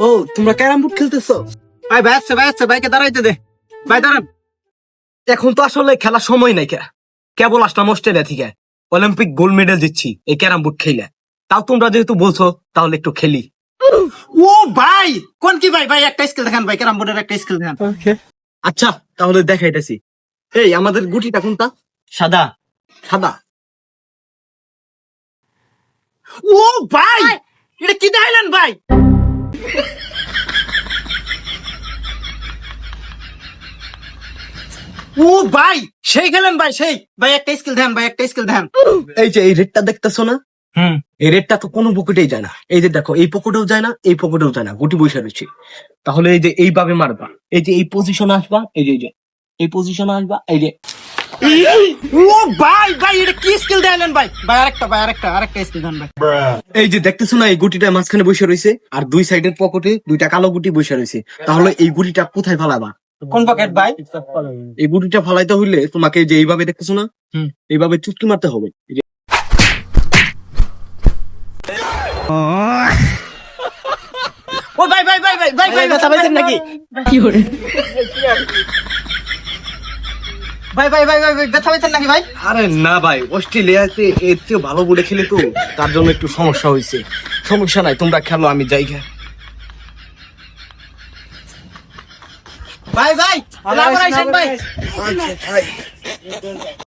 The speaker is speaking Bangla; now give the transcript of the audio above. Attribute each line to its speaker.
Speaker 1: ও তোমরা ক্যারাম বোর্ড খেলতেছো?
Speaker 2: ভাই ভাই আসছে ভাইকে দাঁড়াইতে দে। ভাই দাঁড়ান।
Speaker 1: এখন তো আসলে খেলার সময় নাই, কেবল আসলাম অস্ট্রেলিয়া থেকে, অলিম্পিক গোল্ড মেডেল দিচ্ছি এই ক্যারাম বোর্ড খেলে। তাও তোমরা যেহেতু বলছো তাহলে একটু খেলি।
Speaker 2: ও ভাই কোন কি ভাই, ভাই একটা স্কিল দেখান ভাই, ক্যারাম বোর্ডের একটা স্কিল দেখান।
Speaker 1: আচ্ছা তাহলে দেখাইতেছি। এই আমাদের গুটিটা কোনটা?
Speaker 2: সাদা।
Speaker 1: সাদা।
Speaker 2: ও ভাই এটা কি দেখাইলেন ভাই? ও ভাই সেই খেলেন ভাই, সেই ভাই একটা স্কিল দেন ভাই, একটা স্কিল দেন।
Speaker 1: এই যে এই রেডটা দেখতেছো না, এই রেডটা তো কোনো পকেটেই যায় না। এই যে দেখো, এই পকেটেও যায় না, এই পকেটেও যায় না, গুটি বসে রয়েছে। তাহলে এই যে এইভাবে মারবা, এই যে এই পজিশনে আসবা, এই যে এই পজিশনে আসবা, এই যে।
Speaker 2: ও ভাই ভাই এটা কি স্কিল দেখাইলেন ভাই? ভাই আরেকটা স্কিল দেন ভাই।
Speaker 1: এই যে দেখতেছো না, এই গুটিটা মাঝখানে বসে রয়েছে, আর দুই সাইডের পকেটে দুইটা কালো গুটি বসে রয়েছে। তাহলে এই গুটিটা কোথায় ফালাবা?
Speaker 2: কোন পকেট ভাই?
Speaker 1: এই গুটিটা ফালাইতে হইলে তোমাকে যে এইভাবে দেখতেছো না, এইভাবে চুটকি মারতে হবে। এই যে
Speaker 2: ও ভাই ভাই ভাই ভাই ভাই ভাই ব্যথা পাইছেন নাকি?
Speaker 3: কি করে?
Speaker 2: ভাই ভাই ভাই ভাই ভাই ব্যথা পাইছেন নাকি ভাই?
Speaker 1: আরে না ভাই, অস্ট্রেলিয়াতে এর চেয়ে ভালো বলে খেলে তো, তার জন্য একটু সমস্যা হয়েছে। সমস্যা নাই, তোমরা খেলো, আমি যাই।
Speaker 2: ভাই ভাই লাভ আইছেন ভাই।